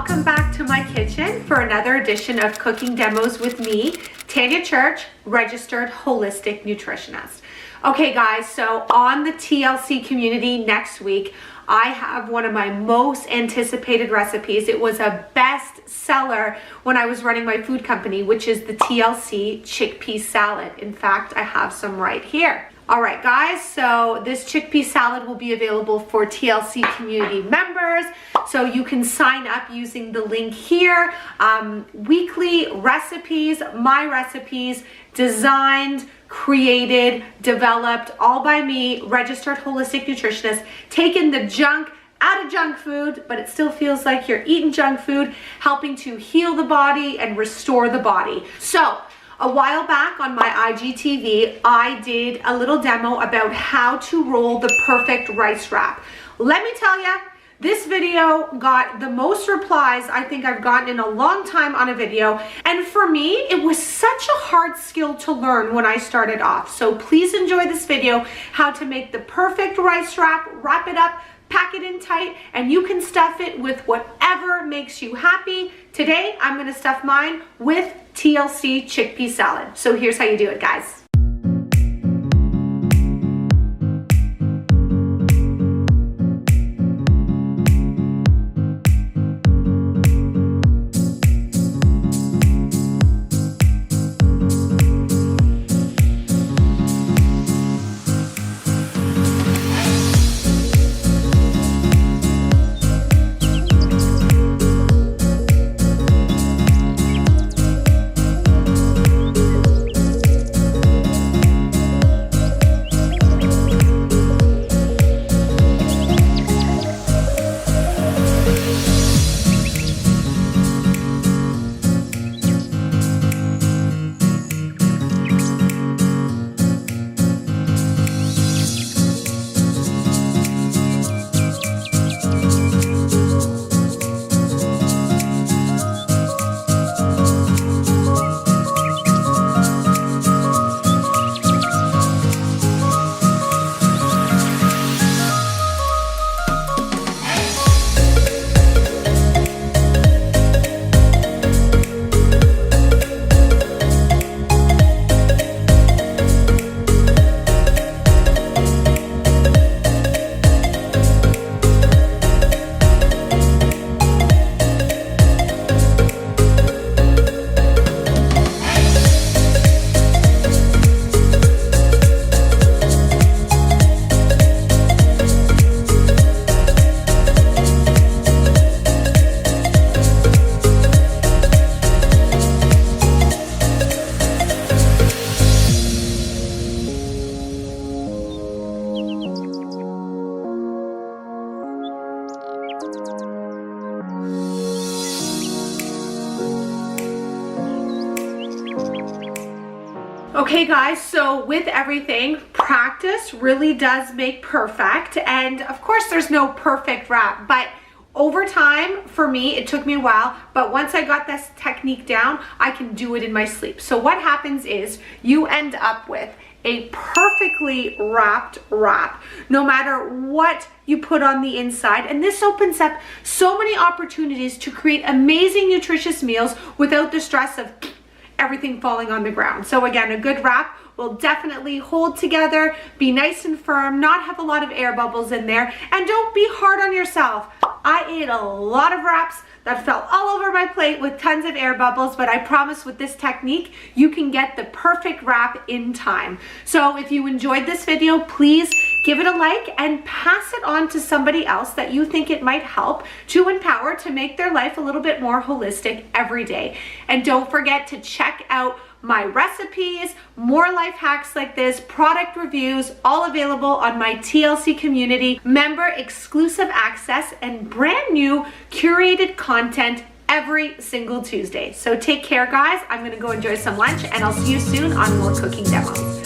welcome back to my kitchen for another edition of Cooking Demos with me, Tanya Church, registered holistic nutritionist. Okay guys, so on the TLC community next week, I have one of my most anticipated recipes. It was a best seller when I was running my food company, which is the TLC chickpea salad. In fact, I have some right here. All right, guys, so this chickpea salad will be available for TLC community members. So you can sign up using the link here. Weekly recipes, my recipes, designed, created, developed, all by me, registered holistic nutritionist, taking the junk out of junk food, but it still feels like you're eating junk food, helping to heal the body and restore the body. So, a while back on my IGTV, I did a little demo about how to roll the perfect rice wrap. Let me tell you, this video got the most replies I think I've gotten in a long time on a video. And for me, it was such a hard skill to learn when I started off. So please enjoy this video, how to make the perfect rice wrap it up, pack it in tight, and you can stuff it with whatever makes you happy. Today, I'm gonna stuff mine with TLC chickpea salad. So here's how you do it, guys. Okay guys, so with everything, practice really does make perfect, and of course there's no perfect wrap, but over time, for me, it took me a while, but once I got this technique down, I can do it in my sleep. So what happens is you end up with a perfectly wrapped wrap, no matter what you put on the inside. And this opens up so many opportunities to create amazing, nutritious meals without the stress of everything falling on the ground. So again, a good wrap will definitely hold together, be nice and firm, not have a lot of air bubbles in there, and don't be hard on yourself. I ate a lot of wraps that fell all over my plate with tons of air bubbles, but I promise with this technique, you can get the perfect wrap in time. So if you enjoyed this video, please give it a like and pass it on to somebody else that you think it might help to empower to make their life a little bit more holistic every day. And don't forget to check out my recipes, more life hacks like this, product reviews, all available on my TLC community, member exclusive access, and brand new curated content every single Tuesday. So take care, guys. I'm gonna go enjoy some lunch, and I'll see you soon on more cooking demos.